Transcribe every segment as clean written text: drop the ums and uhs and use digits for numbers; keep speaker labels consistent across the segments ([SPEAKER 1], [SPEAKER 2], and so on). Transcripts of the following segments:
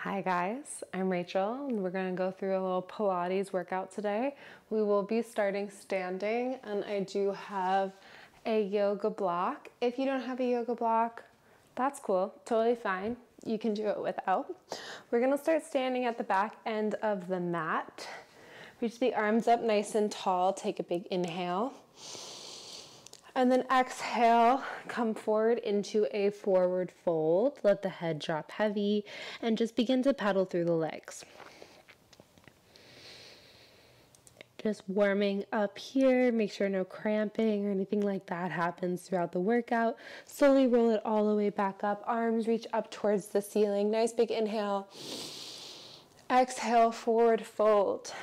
[SPEAKER 1] Hi guys, I'm Rachel and we're going to go through a little Pilates workout today. We will be starting standing and I do have a yoga block. If you don't have a yoga block, that's cool, totally fine. You can do it without. We're going to start standing at the back end of the mat. Reach the arms up nice and tall, take a big inhale. And then exhale, come forward into a forward fold. Let the head drop heavy and just begin to pedal through the legs. Just warming up here. Make sure no cramping or anything like that happens throughout the workout. Slowly roll it all the way back up. Arms reach up towards the ceiling. Nice big inhale. Exhale, forward fold.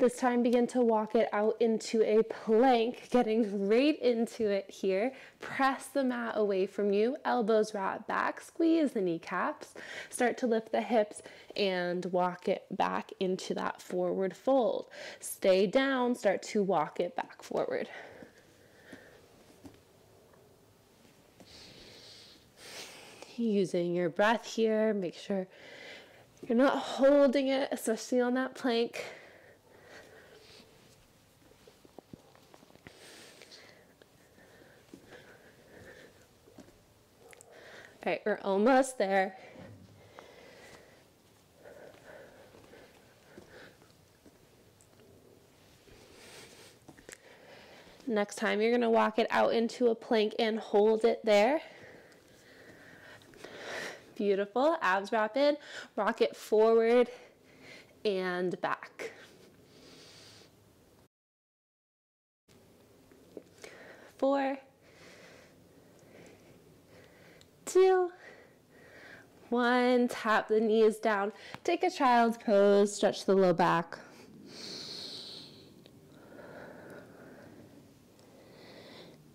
[SPEAKER 1] This time begin to walk it out into a plank, getting right into it here. Press the mat away from you, elbows wrap back, squeeze the kneecaps, start to lift the hips and walk it back into that forward fold. Stay down, start to walk it back forward. Using your breath here, make sure you're not holding it, especially on that plank. All right, we're almost there. Next time, you're going to walk it out into a plank and hold it there. Beautiful. Abs wrap in. Rock it forward and back. 4, 2, 1, tap the knees down. Take a child's pose, stretch the low back.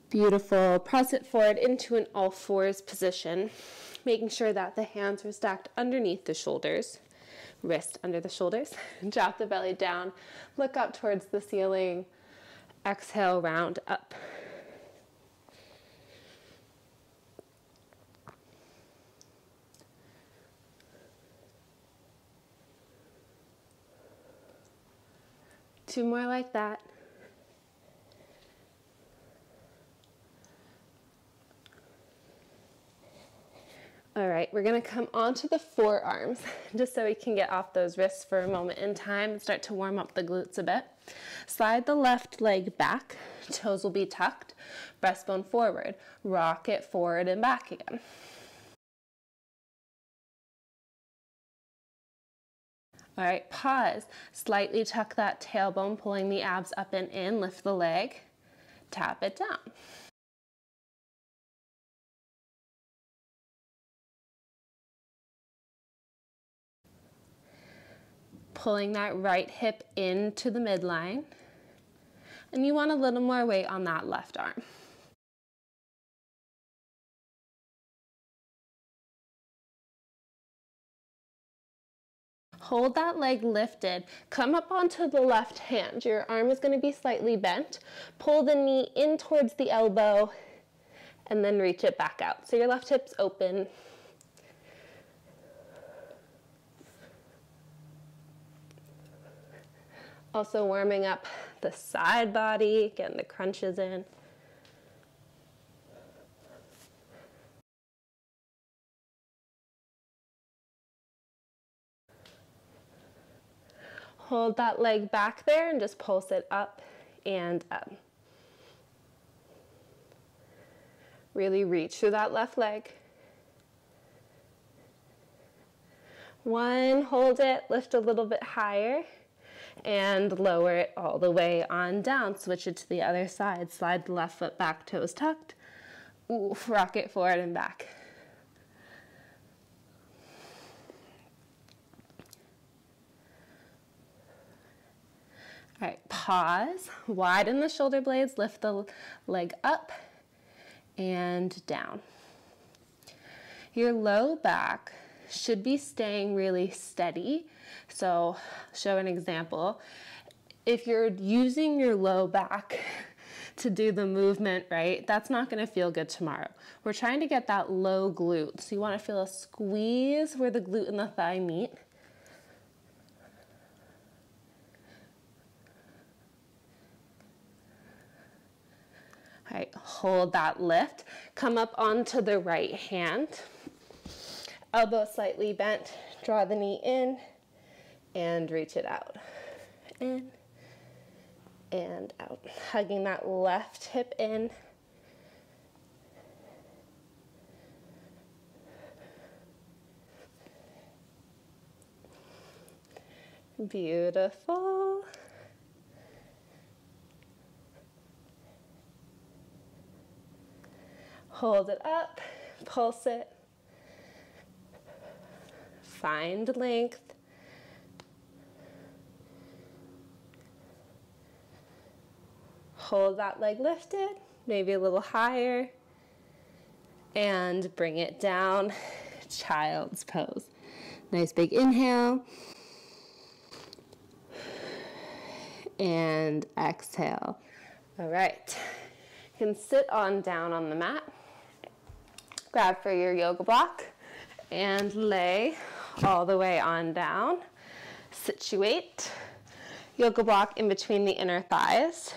[SPEAKER 1] Beautiful. Press it forward into an all fours position, making sure that the hands are stacked underneath the shoulders, wrist under the shoulders. Drop the belly down, look up towards the ceiling. Exhale, round up. Two more like that. All right, we're gonna come onto the forearms just so we can get off those wrists for a moment in time and start to warm up the glutes a bit. Slide the left leg back, toes will be tucked, breastbone forward. Rock it forward and back again. All right, pause. Slightly tuck that tailbone, pulling the abs up and in. Lift the leg. Tap it down. Pulling that right hip into the midline. And you want a little more weight on that left arm. Hold that leg lifted. Come up onto the left hand. Your arm is going to be slightly bent. Pull the knee in towards the elbow and then reach it back out. So your left hip's open. Also warming up the side body, getting the crunches in. Hold that leg back there and just pulse it up and up. Really reach through that left leg. 1, hold it, lift a little bit higher and lower it all the way on down. Switch it to the other side. Slide the left foot back, toes tucked. Ooh, rock it forward and back. All right, pause, widen the shoulder blades, lift the leg up and down. Your low back should be staying really steady. So, show an example. If you're using your low back to do the movement right, that's not going to feel good tomorrow. We're trying to get that low glute. So you want to feel a squeeze where the glute and the thigh meet. All right, hold that lift. Come up onto the right hand. Elbow slightly bent. Draw the knee in and reach it out. In and out. Hugging that left hip in. Beautiful. Hold it up, pulse it. Find length. Hold that leg lifted, maybe a little higher. And bring it down, child's pose. Nice big inhale. And exhale. All right. You can sit on down on the mat. Grab for your yoga block and lay all the way on down. Situate. Yoga block in between the inner thighs.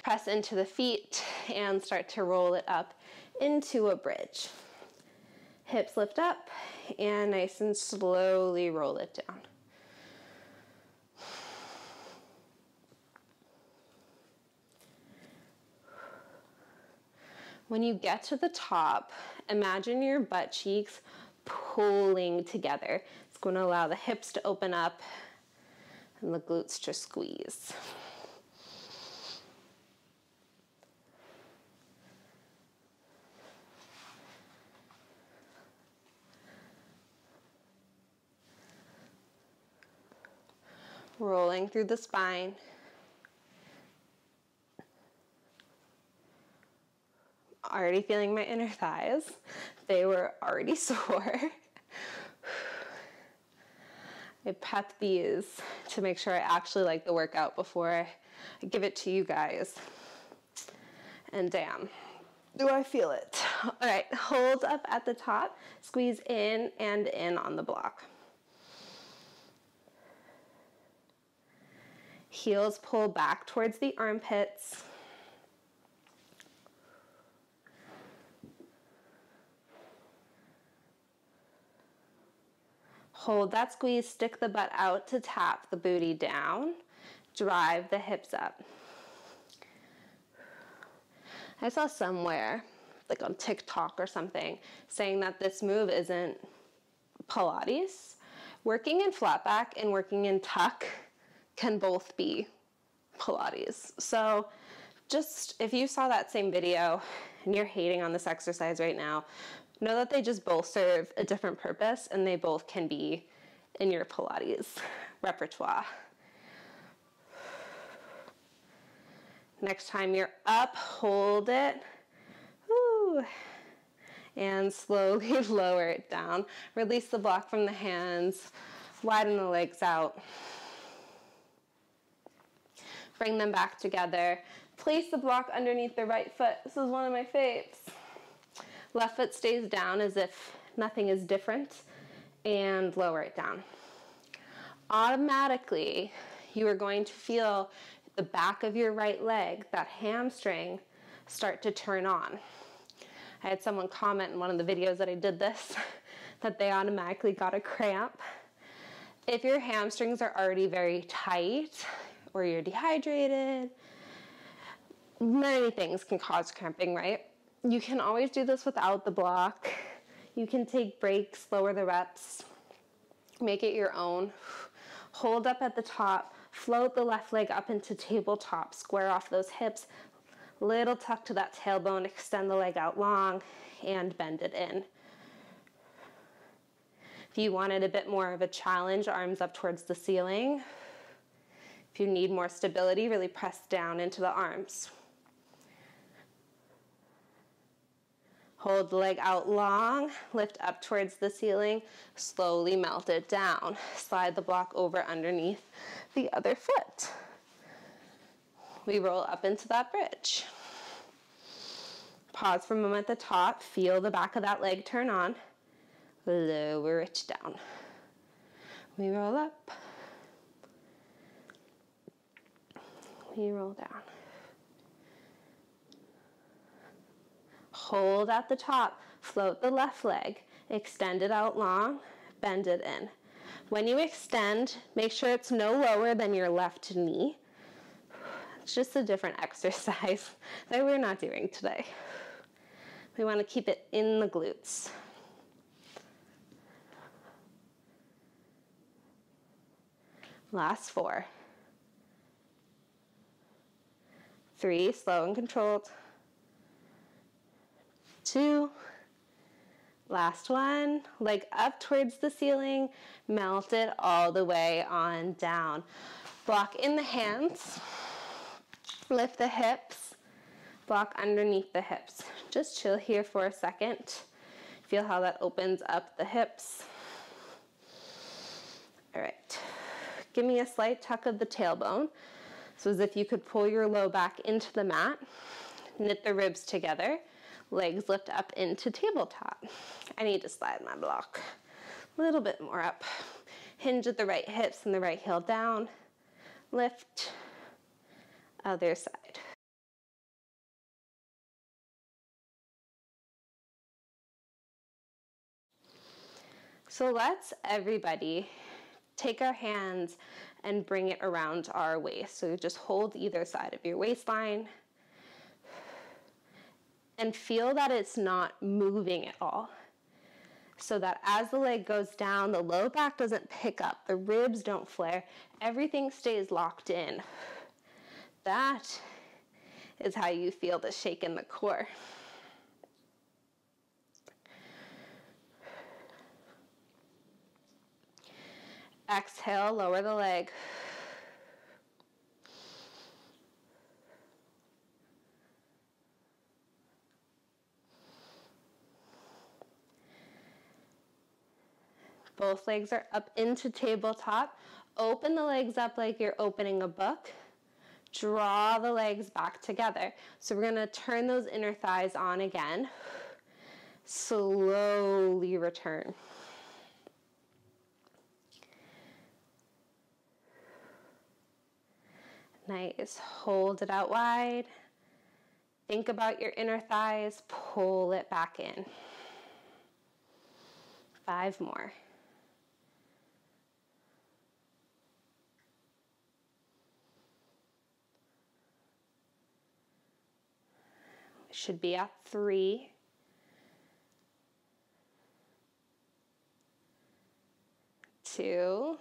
[SPEAKER 1] Press into the feet and start to roll it up into a bridge. Hips lift up and nice and slowly roll it down. When you get to the top, imagine your butt cheeks pulling together. It's going to allow the hips to open up and the glutes to squeeze. Rolling through the spine. Already feeling my inner thighs. They were already sore. I prep these to make sure I actually like the workout before I give it to you guys. And damn, do I feel it. All right, hold up at the top, squeeze in and in on the block. Heels pull back towards the armpits. Hold that squeeze, stick the butt out to tap the booty down, drive the hips up. I saw somewhere, like on TikTok or something, saying that this move isn't Pilates. Working in flat back and working in tuck can both be Pilates. So just, if you saw that same video and you're hating on this exercise right now, know that they just both serve a different purpose and they both can be in your Pilates repertoire. Next time you're up, hold it. Woo. And slowly lower it down. Release the block from the hands. Widen the legs out. Bring them back together. Place the block underneath the right foot. This is one of my faves. Left foot stays down as if nothing is different, and lower it down. Automatically, you are going to feel the back of your right leg, that hamstring, start to turn on. I had someone comment in one of the videos that I did this, that they automatically got a cramp. If your hamstrings are already very tight, or you're dehydrated, many things can cause cramping, right? You can always do this without the block. You can take breaks, lower the reps, make it your own. Hold up at the top, float the left leg up into tabletop, square off those hips, little tuck to that tailbone, extend the leg out long, and bend it in. If you wanted a bit more of a challenge, arms up towards the ceiling. If you need more stability, really press down into the arms. Hold the leg out long, lift up towards the ceiling, slowly melt it down. Slide the block over underneath the other foot. We roll up into that bridge. Pause for a moment at the top. Feel the back of that leg turn on. Lower it down. We roll up. We roll down. Hold at the top. Float the left leg. Extend it out long. Bend it in. When you extend, make sure it's no lower than your left knee. It's just a different exercise that we're not doing today. We want to keep it in the glutes. Last 4. 3, slow and controlled. 2. Last 1. Leg up towards the ceiling. Melt it all the way on down. Block in the hands. Lift the hips. Block underneath the hips. Just chill here for a second. Feel how that opens up the hips. All right. Give me a slight tuck of the tailbone. So as if you could pull your low back into the mat. Knit the ribs together. Legs lift up into tabletop. I need to slide my block a little bit more up. Hinge at the right hips and the right heel down. Lift. Other side. So let's everybody take our hands and bring it around our waist. So just hold either side of your waistline and feel that it's not moving at all. So that as the leg goes down, the low back doesn't pick up, the ribs don't flare, everything stays locked in. That is how you feel the shake in the core. Exhale, lower the leg. Both legs are up into tabletop. Open the legs up like you're opening a book. Draw the legs back together. So we're gonna turn those inner thighs on again. Slowly return. Nice, hold it out wide. Think about your inner thighs, pull it back in. 5 more. Should be at 3. 2.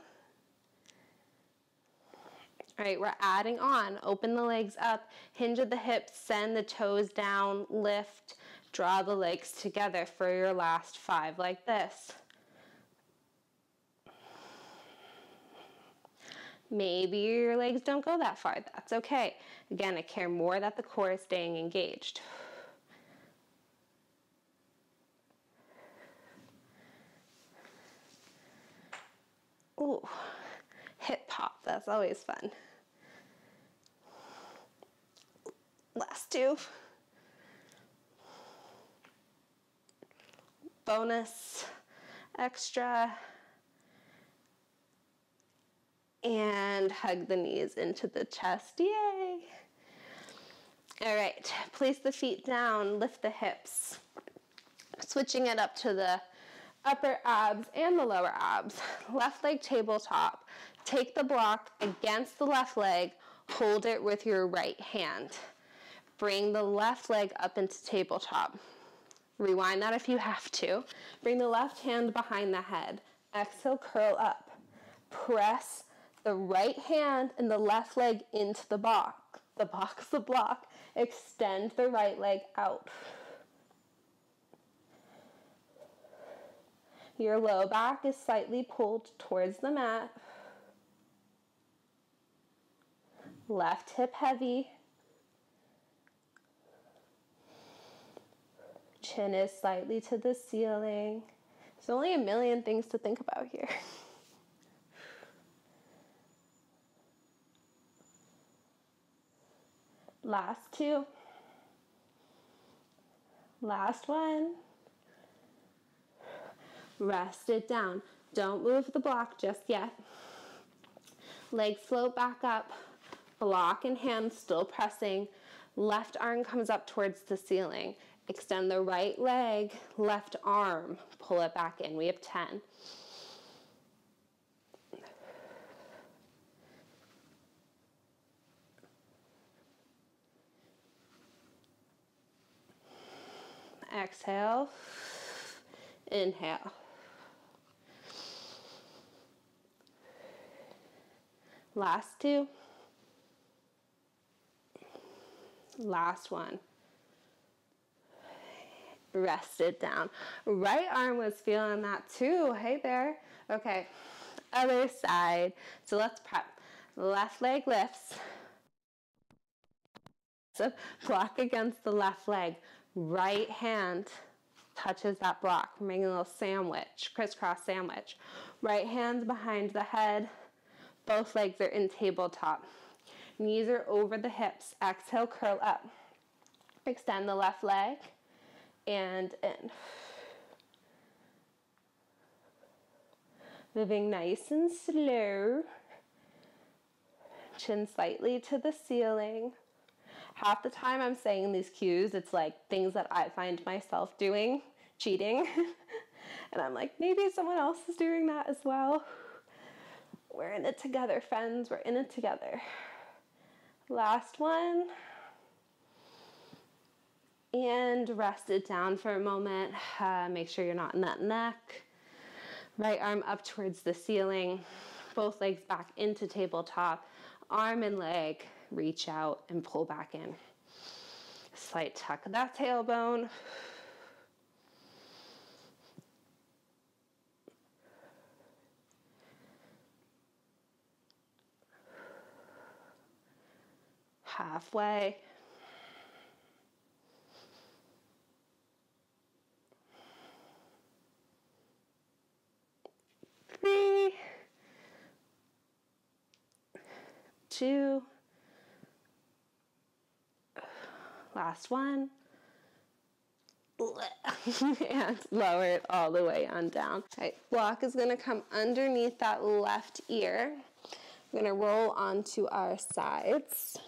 [SPEAKER 1] All right, we're adding on. Open the legs up, hinge at the hips, send the toes down, lift, draw the legs together for your last 5 like this. Maybe your legs don't go that far, that's okay. Again, I care more that the core is staying engaged. Ooh, hip pop, that's always fun. Last 2. Bonus, extra. And hug the knees into the chest, yay. All right, place the feet down, lift the hips. Switching it up to the upper abs and the lower abs. Left leg tabletop. Take the block against the left leg, hold it with your right hand. Bring the left leg up into tabletop. Rewind that if you have to. Bring the left hand behind the head. Exhale, curl up. Press the right hand and the left leg into the block. The block. Extend the right leg out. Your low back is slightly pulled towards the mat. Left hip heavy. Chin is slightly to the ceiling. There's only a million things to think about here. Last two. Last one. Rest it down. Don't move the block just yet. Legs float back up. Block and hand still pressing. Left arm comes up towards the ceiling. Extend the right leg, left arm. Pull it back in. We have 10. Exhale. Inhale. Last two. Last one. Rest it down. Right arm was feeling that too. Hey there. Okay, other side. So let's prep. Left leg lifts. So block against the left leg. Right hand touches that block. We're making a little sandwich, crisscross sandwich. Right hand's behind the head. Both legs are in tabletop. Knees are over the hips. Exhale, curl up. Extend the left leg and in. Moving nice and slow. Chin slightly to the ceiling. Half the time I'm saying these cues, it's like things that I find myself doing, cheating. And I'm like, maybe someone else is doing that as well. We're in it together, friends. We're in it together. Last one. And rest it down for a moment. Make sure you're not in that neck. Right arm up towards the ceiling. Both legs back into tabletop. Arm and leg reach out and pull back in. Slight tuck of that tailbone. Halfway. Three. Two. Last one. And lower it all the way on down. All right, block is going to come underneath that left ear. We're going to roll onto our sides.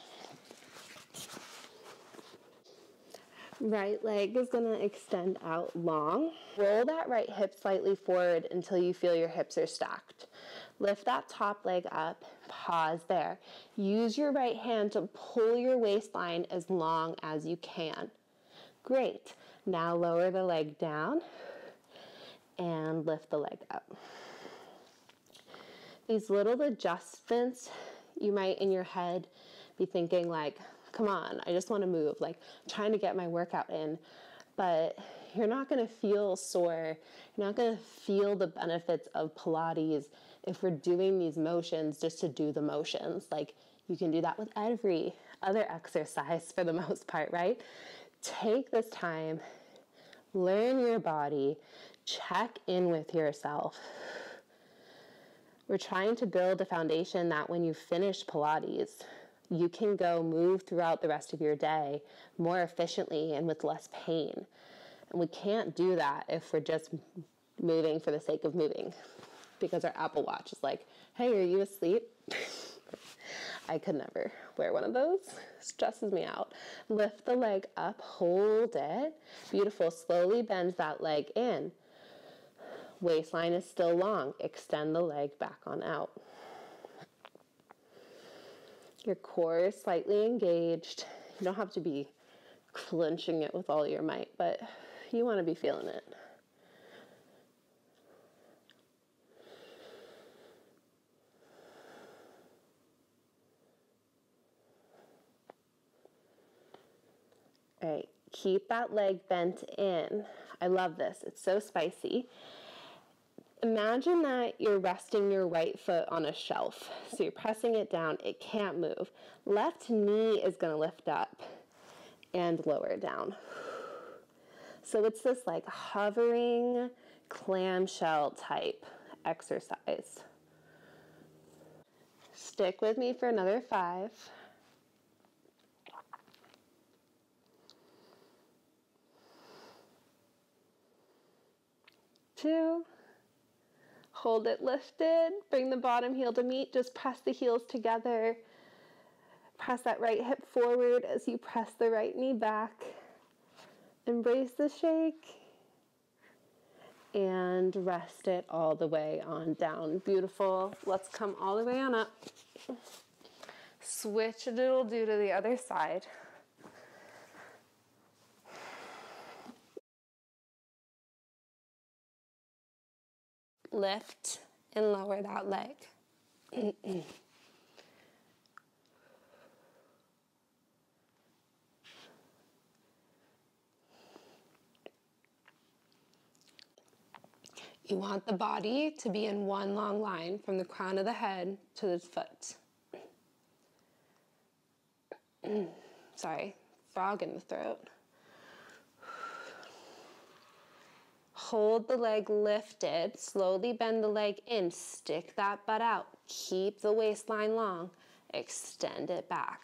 [SPEAKER 1] Right leg is going to extend out long. Roll that right hip slightly forward until you feel your hips are stacked. Lift that top leg up, pause there. Use your right hand to pull your waistline as long as you can. Great. Now lower the leg down and lift the leg up. These little adjustments, you might in your head be thinking like, come on, I just want to move, like trying to get my workout in. But you're not going to feel sore. You're not going to feel the benefits of Pilates if we're doing these motions just to do the motions. Like you can do that with every other exercise for the most part, right? Take this time, learn your body, check in with yourself. We're trying to build a foundation that when you finish Pilates, you can go move throughout the rest of your day more efficiently and with less pain. And we can't do that if we're just moving for the sake of moving, because our Apple Watch is like, hey, are you asleep? I could never wear one of those. It stresses me out. Lift the leg up, hold it. Beautiful. Slowly bend that leg in. Waistline is still long. Extend the leg back on out. Your core is slightly engaged. You don't have to be clenching it with all your might, but you want to be feeling it. All right, keep that leg bent in. I love this. It's so spicy. Imagine that you're resting your right foot on a shelf. So you're pressing it down. It can't move. Left knee is going to lift up and lower down. So it's this like hovering clamshell type exercise. Stick with me for another 5. 2. Hold it lifted. Bring the bottom heel to meet. Just press the heels together. Press that right hip forward as you press the right knee back. Embrace the shake. And rest it all the way on down. Beautiful. Let's come all the way on up. Switch a doodle do to the other side. Lift and lower that leg. You want the body to be in one long line from the crown of the head to the foot. Sorry, frog in the throat. Hold the leg lifted, slowly bend the leg in, stick that butt out, keep the waistline long, extend it back.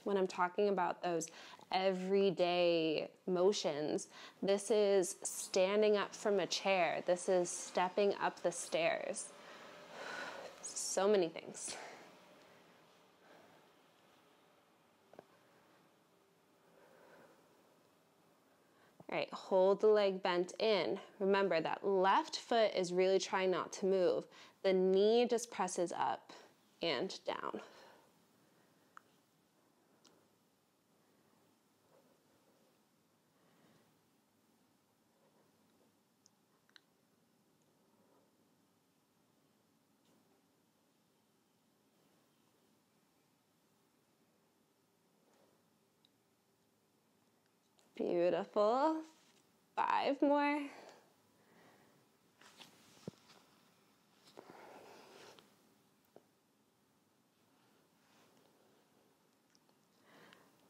[SPEAKER 1] When I'm talking about those everyday motions, this is standing up from a chair. This is stepping up the stairs. So many things. All right, hold the leg bent in. Remember that left foot is really trying not to move. The knee just presses up and down. Beautiful. 5 more.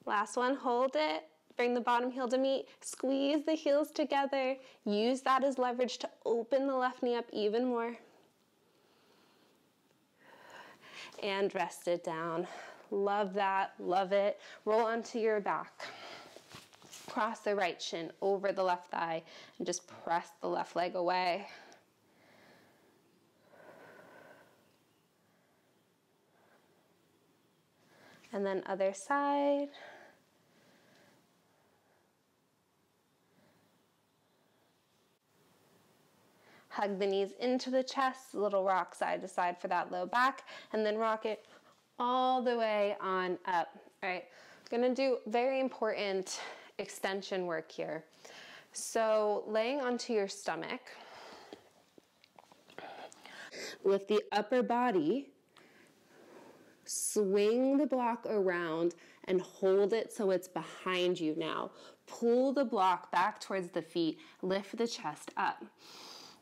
[SPEAKER 1] Last one, hold it. Bring the bottom heel to meet. Squeeze the heels together. Use that as leverage to open the left knee up even more. And rest it down. Love that, love it. Roll onto your back. Cross the right shin over the left thigh and just press the left leg away. And then other side. Hug the knees into the chest, little rock side to side for that low back, and then rock it all the way on up. All right, we're gonna do very important extension work here. So laying onto your stomach, with the upper body, swing the block around and hold it so it's behind you now. Pull the block back towards the feet, lift the chest up.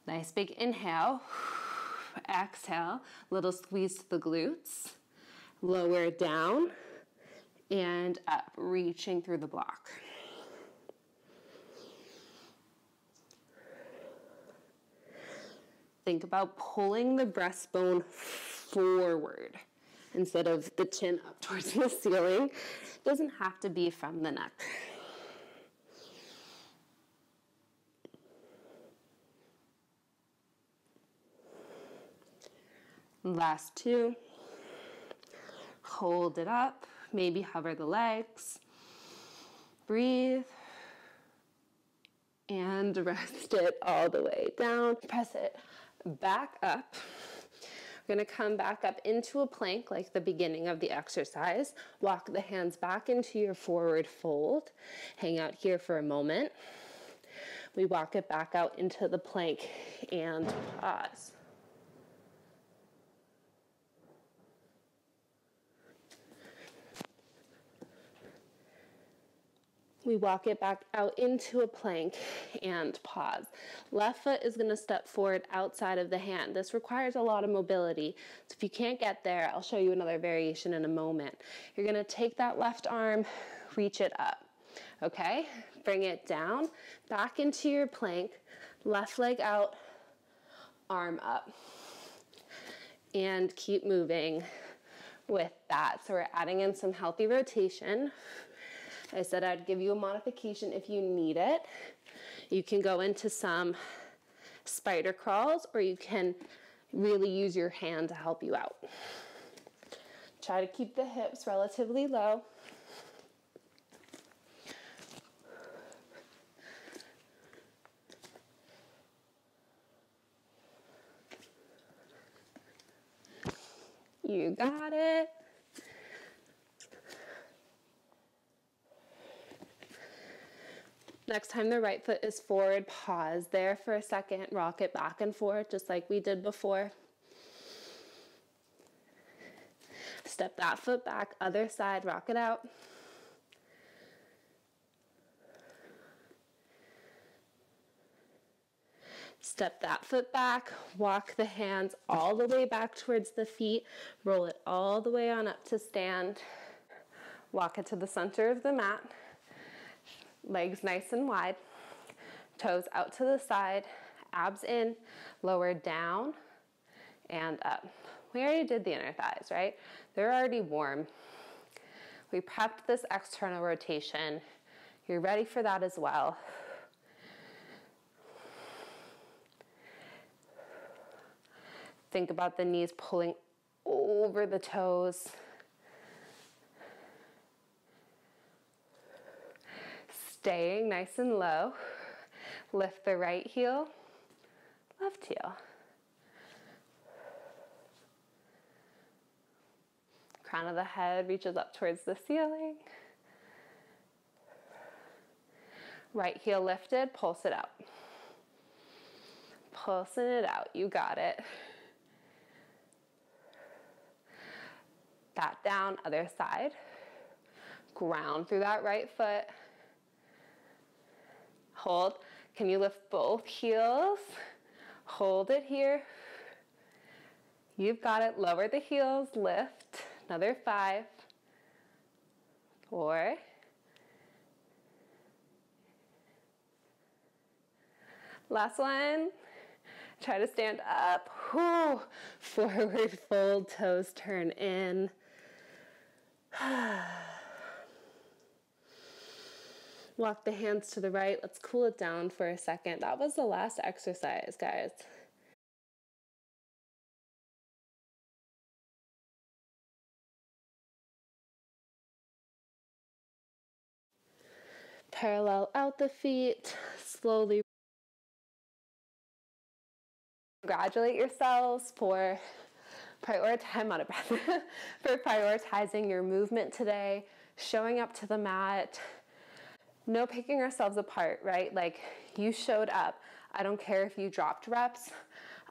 [SPEAKER 1] Nice big inhale, exhale, little squeeze to the glutes, lower down and up, reaching through the block. Think about pulling the breastbone forward instead of the chin up towards the ceiling. It doesn't have to be from the neck. Last 2. Hold it up, maybe hover the legs. Breathe. And rest it all the way down. Press it back up. We're gonna come back up into a plank like the beginning of the exercise. Walk the hands back into your forward fold. Hang out here for a moment. We walk it back out into the plank and pause. We walk it back out into a plank and pause. Left foot is going to step forward outside of the hand. This requires a lot of mobility. So if you can't get there, I'll show you another variation in a moment. You're going to take that left arm, reach it up. Okay? Bring it down, back into your plank, left leg out, arm up. And keep moving. with that. So we're adding in some healthy rotation. I said I'd give you a modification if you need it. You can go into some spider crawls, or you can really use your hand to help you out. Try to keep the hips relatively low. You got it. Next time the right foot is forward, pause there for a second, rock it back and forth just like we did before. Step that foot back, other side, rock it out. Step that foot back, walk the hands all the way back towards the feet, roll it all the way on up to stand. Walk it to the center of the mat. Legs nice and wide, toes out to the side, abs in, lower down and up. We already did the inner thighs, right? They're already warm. We prepped this external rotation. You're ready for that as well. Think about the knees pulling over the toes. Staying nice and low. Lift the right heel, left heel. Crown of the head reaches up towards the ceiling. Right heel lifted, pulse it out. Pulsing it out, you got it. Back down, other side. Ground through that right foot. Hold. Can you lift both heels? Hold it here. You've got it. Lower the heels, lift. Another 5, 4. Last one. Try to stand up. Whew. Forward fold, toes turn in. Walk the hands to the right. Let's cool it down for a second. That was the last exercise, guys. Parallel out the feet. Slowly congratulate yourselves for I'm out of breath. For prioritizing your movement today, showing up to the mat. No picking ourselves apart, right? Like, you showed up. I don't care if you dropped reps.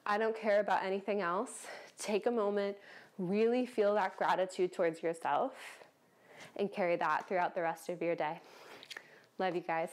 [SPEAKER 1] I don't care about anything else. Take a moment, really feel that gratitude towards yourself, and carry that throughout the rest of your day. Love you guys.